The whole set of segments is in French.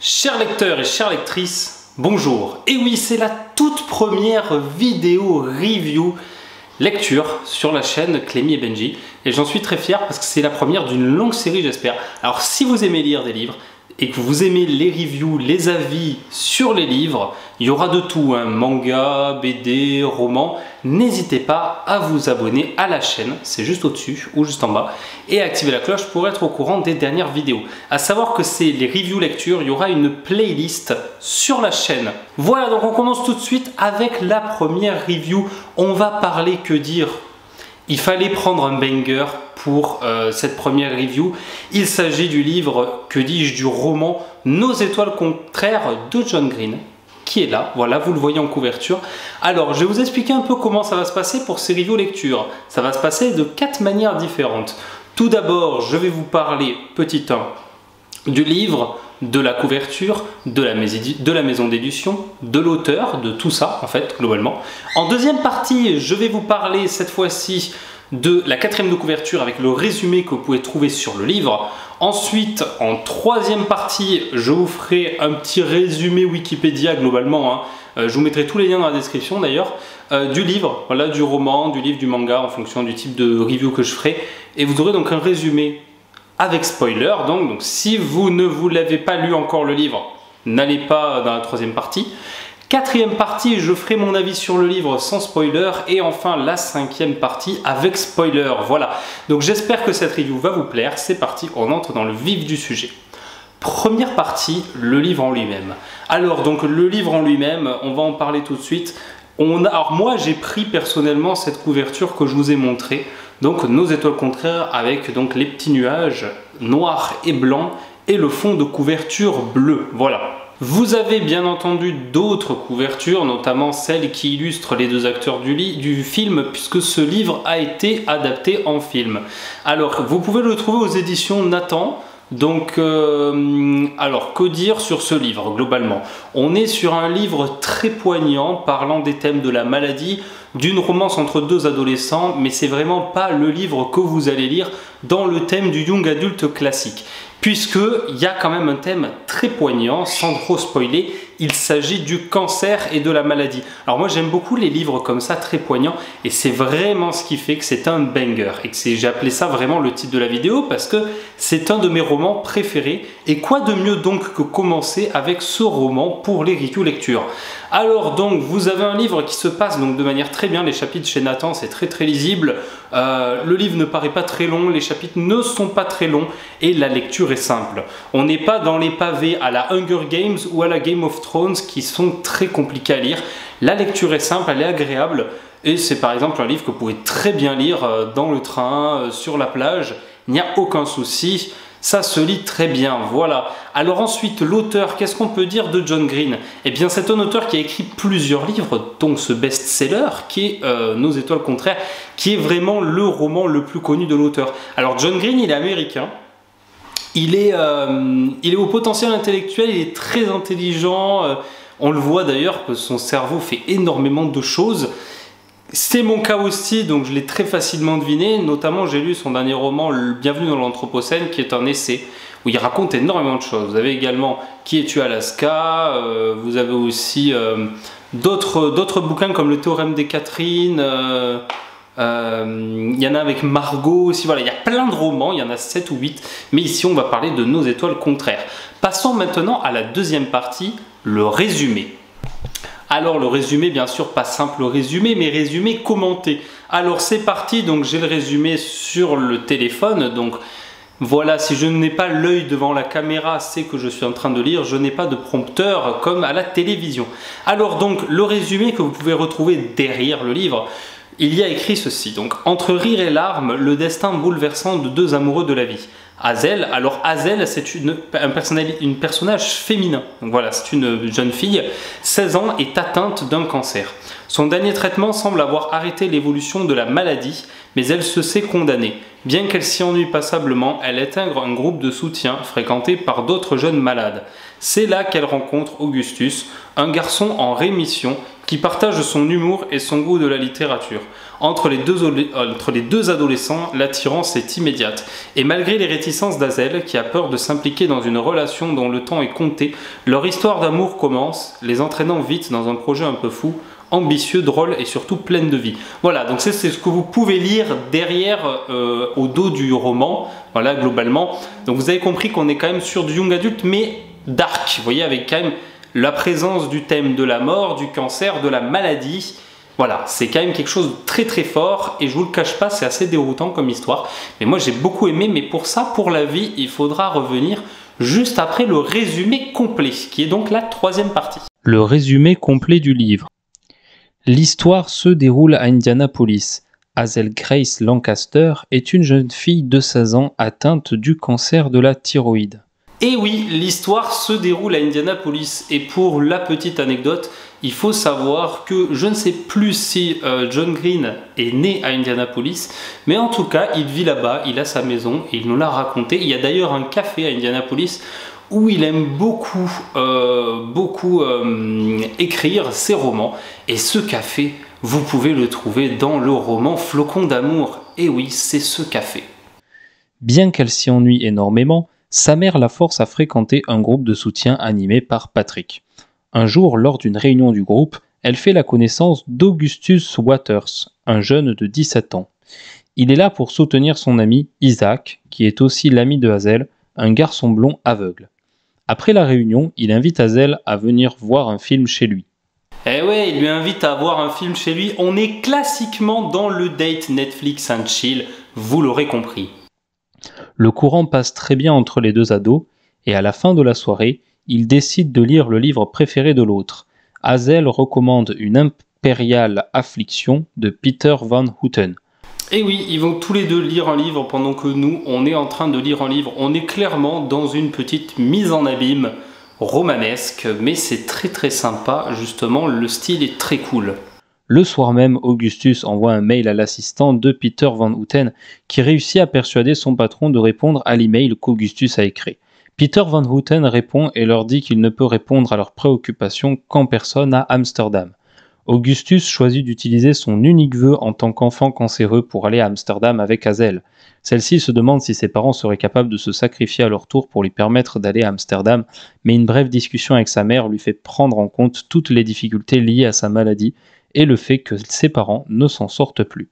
Chers lecteurs et chères lectrices, bonjour. Et oui, c'est la toute première vidéo review lecture sur la chaîne Clémy et Benji. Et j'en suis très fier parce que c'est la première d'une longue série, j'espère. Alors si vous aimez lire des livres et que vous aimez les reviews, les avis sur les livres, il y aura de tout, hein, manga, BD, romans. N'hésitez pas à vous abonner à la chaîne, c'est juste au-dessus ou juste en bas, et à activer la cloche pour être au courant des dernières vidéos. À savoir que c'est les reviews lecture, il y aura une playlist sur la chaîne. Voilà, donc on commence tout de suite avec la première review. On va parler, que dire? Il fallait prendre un banger pour cette première review. Il s'agit du livre, que dis-je, du roman Nos étoiles contraires de John Green, qui est là, voilà, vous le voyez en couverture. Alors, je vais vous expliquer un peu comment ça va se passer pour ces reviews lecture. Ça va se passer de 4 manières différentes. Tout d'abord, je vais vous parler, petit 1, du livre, de la couverture, de la maison d'édition, de l'auteur, de tout ça, en fait, globalement. En deuxième partie, je vais vous parler, cette fois-ci, de la 4e de couverture avec le résumé que vous pouvez trouver sur le livre. Ensuite, en 3e partie, je vous ferai un petit résumé Wikipédia globalement, hein. Je vous mettrai tous les liens dans la description d'ailleurs, du livre, voilà, du roman, du livre, du manga, en fonction du type de review que je ferai. Et vous aurez donc un résumé avec spoiler, donc si vous ne vous l'avez pas lu encore le livre, n'allez pas dans la 3e partie. 4e partie, je ferai mon avis sur le livre sans spoiler. Et enfin, la 5e partie avec spoiler. Voilà. Donc j'espère que cette review va vous plaire. C'est parti, on entre dans le vif du sujet. Première partie, le livre en lui-même. Alors, donc le livre en lui-même, on va en parler tout de suite. Alors moi, j'ai pris personnellement cette couverture que je vous ai montrée. Donc Nos étoiles contraires avec donc les petits nuages noirs et blancs et le fond de couverture bleu. Voilà. Vous avez bien entendu d'autres couvertures, notamment celles qui illustrent les deux acteurs du film, puisque ce livre a été adapté en film. Alors, vous pouvez le trouver aux éditions Nathan. Donc, alors, que dire sur ce livre, globalement? On est sur un livre très poignant, parlant des thèmes de la maladie, d'une romance entre deux adolescents, mais c'est vraiment pas le livre que vous allez lire dans le thème du young adulte classique. Puisqu'il y a quand même un thème très poignant, sans trop spoiler, il s'agit du cancer et de la maladie. Alors moi j'aime beaucoup les livres comme ça, très poignants, et c'est vraiment ce qui fait que c'est un banger, et que j'ai appelé ça vraiment le titre de la vidéo, parce que c'est un de mes romans préférés, et quoi de mieux donc que commencer avec ce roman pour les reviews lecture. Alors donc vous avez un livre qui se passe donc de manière très bien, les chapitres chez Nathan c'est très lisible, le livre ne paraît pas très long, les chapitres ne sont pas très longs, et la lecture est simple. On n'est pas dans les pavés à la Hunger Games ou à la Game of Thrones qui sont très compliqués à lire. La lecture est simple, elle est agréable, et c'est par exemple un livre que vous pouvez très bien lire dans le train, sur la plage, il n'y a aucun souci. Ça se lit très bien, voilà. Alors ensuite, l'auteur, qu'est-ce qu'on peut dire de John Green? Eh bien, c'est un auteur qui a écrit plusieurs livres, dont ce best-seller, qui est Nos étoiles contraires, qui est vraiment le roman le plus connu de l'auteur. Alors, John Green, il est américain. Il est au potentiel intellectuel, il est très intelligent. On le voit d'ailleurs que son cerveau fait énormément de choses. C'est mon cas aussi, donc je l'ai très facilement deviné. Notamment, j'ai lu son dernier roman, Bienvenue dans l'Anthropocène, qui est un essai où il raconte énormément de choses. Vous avez également Qui es-tu Alaska, vous avez aussi d'autres bouquins comme Le Théorème des Catherine. Il y en a avec Margot aussi, voilà, il y a plein de romans, il y en a 7 ou 8, mais ici on va parler de Nos étoiles contraires. Passons maintenant à la 2e partie, le résumé. Alors le résumé, bien sûr, pas simple résumé, mais résumé commenté. Alors c'est parti, donc j'ai le résumé sur le téléphone, donc voilà, si je n'ai pas l'œil devant la caméra, c'est que je suis en train de lire, je n'ai pas de prompteur comme à la télévision. Alors donc le résumé que vous pouvez retrouver derrière le livre, il y a écrit ceci, donc entre rire et larmes, le destin bouleversant de deux amoureux de la vie. Hazel, alors Hazel c'est un personnage féminin, donc voilà, c'est une jeune fille, 16 ans, est atteinte d'un cancer. Son dernier traitement semble avoir arrêté l'évolution de la maladie, mais elle se sait condamnée. Bien qu'elle s'y ennuie passablement, elle intègre un groupe de soutien fréquenté par d'autres jeunes malades. C'est là qu'elle rencontre Augustus, un garçon en rémission qui partage son humour et son goût de la littérature. Entre les deux adolescents, l'attirance est immédiate. Et malgré les réticences d'Hazel, qui a peur de s'impliquer dans une relation dont le temps est compté, leur histoire d'amour commence, les entraînant vite dans un projet un peu fou, ambitieux, drôle et surtout pleine de vie. Voilà, donc c'est ce que vous pouvez lire derrière, au dos du roman, voilà, globalement. Donc vous avez compris qu'on est quand même sur du young adulte, mais dark, vous voyez, avec quand même la présence du thème de la mort, du cancer, de la maladie. Voilà, c'est quand même quelque chose de très très fort et je vous le cache pas, c'est assez déroutant comme histoire. Mais moi j'ai beaucoup aimé, mais pour ça, pour la vie, il faudra revenir juste après le résumé complet, qui est donc la troisième partie. Le résumé complet du livre. L'histoire se déroule à Indianapolis. Hazel Grace Lancaster est une jeune fille de 16 ans atteinte du cancer de la thyroïde. Et oui, l'histoire se déroule à Indianapolis. Et pour la petite anecdote, il faut savoir que je ne sais plus si John Green est né à Indianapolis, mais en tout cas, il vit là-bas, il a sa maison, et il nous l'a raconté. Il y a d'ailleurs un café à Indianapolis où il aime beaucoup écrire ses romans. Et ce café, vous pouvez le trouver dans le roman Flocon d'amour. Et oui, c'est ce café. Bien qu'elle s'y ennuie énormément, sa mère la force à fréquenter un groupe de soutien animé par Patrick. Un jour, lors d'une réunion du groupe, elle fait la connaissance d'Augustus Waters, un jeune de 17 ans. Il est là pour soutenir son ami Isaac, qui est aussi l'ami de Hazel, un garçon blond aveugle. Après la réunion, il invite Hazel à venir voir un film chez lui. Eh ouais, il lui invite à voir un film chez lui. On est classiquement dans le date Netflix and chill, vous l'aurez compris. Le courant passe très bien entre les deux ados, et à la fin de la soirée, ils décident de lire le livre préféré de l'autre. Hazel recommande Une impériale affliction de Peter Van Houten. Et oui, ils vont tous les deux lire un livre pendant que nous, on est en train de lire un livre. On est clairement dans une petite mise en abîme romanesque, mais c'est très très sympa, justement, le style est très cool. Le soir même, Augustus envoie un mail à l'assistant de Peter Van Houten qui réussit à persuader son patron de répondre à l'email qu'Augustus a écrit. Peter Van Houten répond et leur dit qu'il ne peut répondre à leurs préoccupations qu'en personne à Amsterdam. Augustus choisit d'utiliser son unique vœu en tant qu'enfant cancéreux pour aller à Amsterdam avec Hazel. Celle-ci se demande si ses parents seraient capables de se sacrifier à leur tour pour lui permettre d'aller à Amsterdam, mais une brève discussion avec sa mère lui fait prendre en compte toutes les difficultés liées à sa maladie et le fait que ses parents ne s'en sortent plus.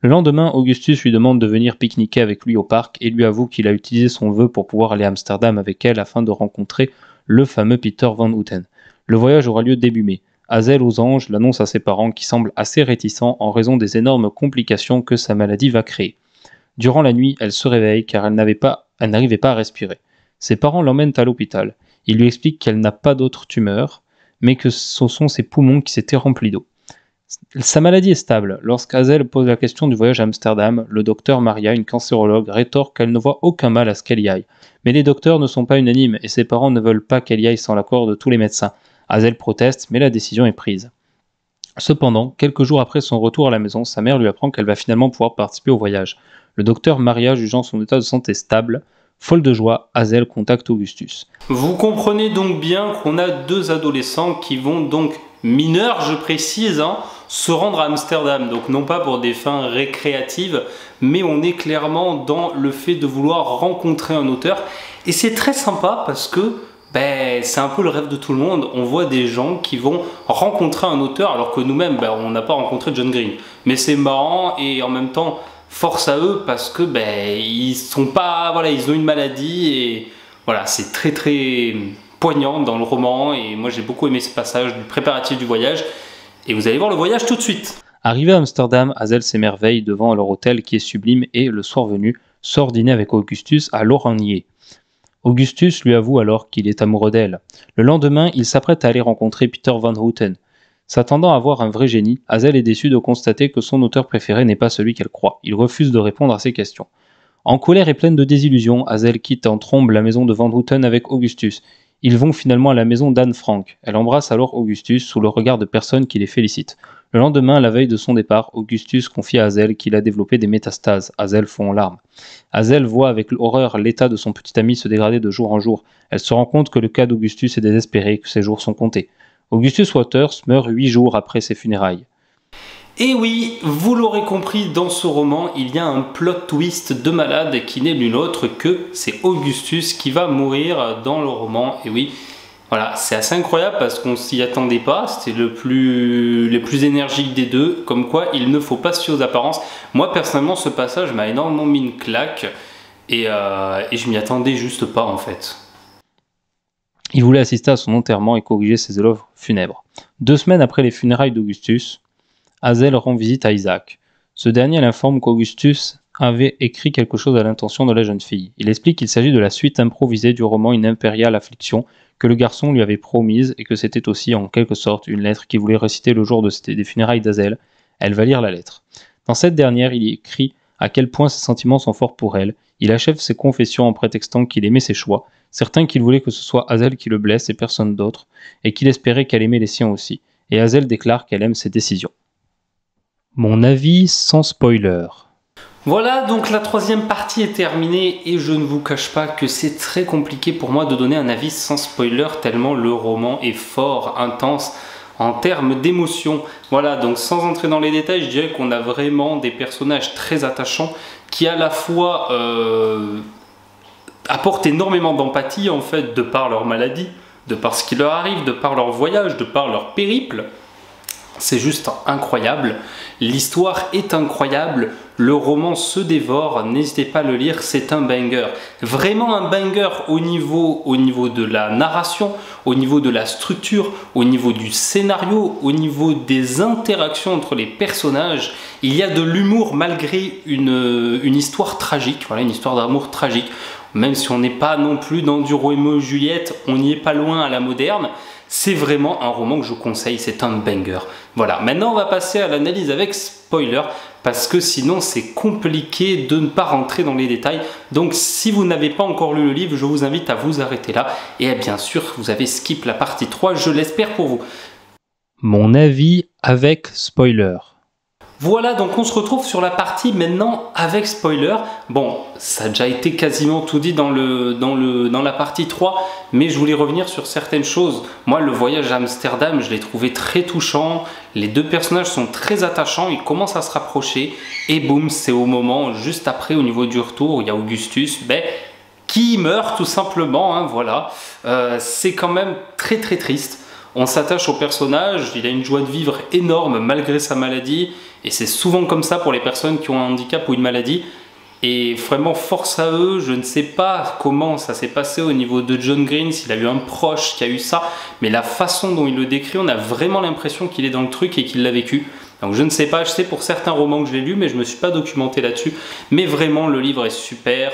Le lendemain, Augustus lui demande de venir pique-niquer avec lui au parc et lui avoue qu'il a utilisé son vœu pour pouvoir aller à Amsterdam avec elle afin de rencontrer le fameux Peter Van Houten. Le voyage aura lieu début mai. Hazel aux anges l'annonce à ses parents qui semblent assez réticents en raison des énormes complications que sa maladie va créer. Durant la nuit, elle se réveille car elle n'arrivait pas à respirer. Ses parents l'emmènent à l'hôpital. Ils lui expliquent qu'elle n'a pas d'autre tumeur, mais que ce sont ses poumons qui s'étaient remplis d'eau. Sa maladie est stable. Lorsqu'Hazel pose la question du voyage à Amsterdam, le docteur Maria, une cancérologue, rétorque qu'elle ne voit aucun mal à ce qu'elle y aille. Mais les docteurs ne sont pas unanimes et ses parents ne veulent pas qu'elle y aille sans l'accord de tous les médecins. Hazel proteste, mais la décision est prise. Cependant, quelques jours après son retour à la maison, sa mère lui apprend qu'elle va finalement pouvoir participer au voyage. Le docteur Maria, jugeant son état de santé stable, folle de joie, Hazel contacte Augustus. Vous comprenez donc bien qu'on a deux adolescents qui vont donc, mineurs je précise, se rendre à Amsterdam. Donc non pas pour des fins récréatives, mais on est clairement dans le fait de vouloir rencontrer un auteur. Et c'est très sympa parce que c'est un peu le rêve de tout le monde. On voit des gens qui vont rencontrer un auteur alors que nous-mêmes, on n'a pas rencontré John Green. Mais c'est marrant et en même temps, force à eux parce que ils sont pas, voilà, ils ont une maladie et voilà, c'est très très poignant dans le roman et moi j'ai beaucoup aimé ce passage du préparatif du voyage et vous allez voir le voyage tout de suite. Arrivé à Amsterdam, Hazel s'émerveille devant leur hôtel qui est sublime et, le soir venu, sort dîner avec Augustus à l'Orannier. Augustus lui avoue alors qu'il est amoureux d'elle. Le lendemain, il s'apprête à aller rencontrer Peter Van Houten. S'attendant à voir un vrai génie, Hazel est déçue de constater que son auteur préféré n'est pas celui qu'elle croit. Il refuse de répondre à ses questions. En colère et pleine de désillusion, Hazel quitte en trombe la maison de Van Houten avec Augustus. Ils vont finalement à la maison d'Anne Frank. Elle embrasse alors Augustus sous le regard de personnes qui les félicitent. Le lendemain, la veille de son départ, Augustus confie à Hazel qu'il a développé des métastases. Hazel fond en larmes. Hazel voit avec horreur l'état de son petit ami se dégrader de jour en jour. Elle se rend compte que le cas d'Augustus est désespéré et que ses jours sont comptés. Augustus Waters meurt 8 jours après ses funérailles. Et oui, vous l'aurez compris, dans ce roman, il y a un plot twist de malade qui n'est nul autre que c'est Augustus qui va mourir dans le roman. Et oui, voilà, c'est assez incroyable parce qu'on s'y attendait pas, c'était le plus énergique des deux, comme quoi il ne faut pas se fier aux apparences. Moi personnellement, ce passage m'a énormément mis une claque et je m'y attendais juste pas en fait. Il voulait assister à son enterrement et corriger ses œuvres funèbres. 2 semaines après les funérailles d'Augustus, Hazel rend visite à Isaac. Ce dernier l'informe qu'Augustus avait écrit quelque chose à l'intention de la jeune fille. Il explique qu'il s'agit de la suite improvisée du roman Une impériale affliction que le garçon lui avait promise et que c'était aussi en quelque sorte une lettre qu'il voulait réciter le jour des funérailles d'Hazel. Elle va lire la lettre. Dans cette dernière, il écrit à quel point ses sentiments sont forts pour elle. Il achève ses confessions en prétextant qu'il aimait ses choix, certain qu'il voulait que ce soit Hazel qui le blesse et personne d'autre, et qu'il espérait qu'elle aimait les siens aussi. Et Hazel déclare qu'elle aime ses décisions. Mon avis sans spoiler. Voilà, donc la 3e partie est terminée et je ne vous cache pas que c'est très compliqué pour moi de donner un avis sans spoiler tellement le roman est fort, intense en termes d'émotion. Voilà, donc sans entrer dans les détails, je dirais qu'on a vraiment des personnages très attachants qui à la fois apportent énormément d'empathie en fait de par leur maladie, de par ce qui leur arrive, de par leur voyage, de par leur périple. C'est juste incroyable, l'histoire est incroyable, le roman se dévore, n'hésitez pas à le lire, c'est un banger. Vraiment un banger au niveau de la narration, au niveau de la structure, au niveau du scénario, au niveau des interactions entre les personnages. Il y a de l'humour malgré une histoire tragique, voilà, une histoire d'amour tragique. Même si on n'est pas non plus dans du Roméo et Juliette, on n'y est pas loin à la moderne. C'est vraiment un roman que je conseille, c'est un banger. Voilà, maintenant on va passer à l'analyse avec spoiler, parce que sinon c'est compliqué de ne pas rentrer dans les détails. Donc si vous n'avez pas encore lu le livre, je vous invite à vous arrêter là. Et bien sûr, vous avez skip la partie 3, je l'espère pour vous. Mon avis avec spoiler. Voilà, donc on se retrouve sur la partie maintenant avec spoiler. Bon, ça a déjà été quasiment tout dit dans la partie 3, mais je voulais revenir sur certaines choses. Moi, le voyage à Amsterdam, je l'ai trouvé très touchant. Les deux personnages sont très attachants, ils commencent à se rapprocher. Et boum, c'est au moment, juste après, au niveau du retour, il y a Augustus, qui meurt tout simplement, hein, voilà. C'est quand même très très triste. On s'attache au personnage, il a une joie de vivre énorme malgré sa maladie. Et c'est souvent comme ça pour les personnes qui ont un handicap ou une maladie. Et vraiment, force à eux, je ne sais pas comment ça s'est passé au niveau de John Green, s'il a eu un proche qui a eu ça. Mais la façon dont il le décrit, on a vraiment l'impression qu'il est dans le truc et qu'il l'a vécu. Donc je ne sais pas, je sais pour certains romans que je l'ai lu, mais je ne me suis pas documenté là-dessus. Mais vraiment, le livre est super.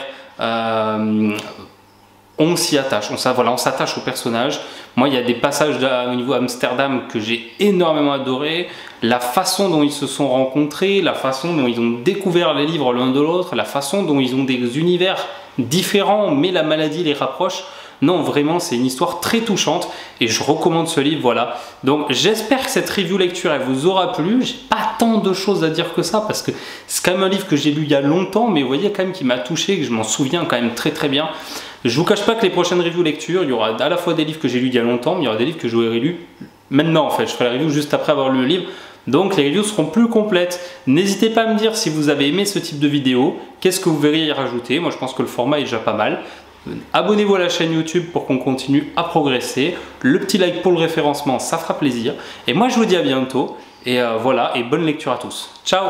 On s'y attache, on s'attache au personnage. Moi, il y a des passages au niveau Amsterdam que j'ai énormément adoré. La façon dont ils se sont rencontrés, la façon dont ils ont découvert les livres l'un de l'autre, la façon dont ils ont des univers différents, mais la maladie les rapproche. Non, vraiment, c'est une histoire très touchante et je recommande ce livre, voilà. Donc, j'espère que cette review lecture, elle vous aura plu. J'ai pas tant de choses à dire que ça parce que c'est quand même un livre que j'ai lu il y a longtemps, mais vous voyez quand même qui m'a touché, que je m'en souviens quand même très très bien. Je vous cache pas que les prochaines reviews lecture, il y aura à la fois des livres que j'ai lus il y a longtemps, mais il y aura des livres que j'aurais relus maintenant en fait. Je ferai la review juste après avoir lu le livre. Donc les reviews seront plus complètes. N'hésitez pas à me dire si vous avez aimé ce type de vidéo, qu'est-ce que vous verriez y rajouter. Moi je pense que le format est déjà pas mal. Abonnez-vous à la chaîne YouTube pour qu'on continue à progresser. Le petit like pour le référencement, ça fera plaisir. Et moi je vous dis à bientôt. Et voilà, et bonne lecture à tous. Ciao!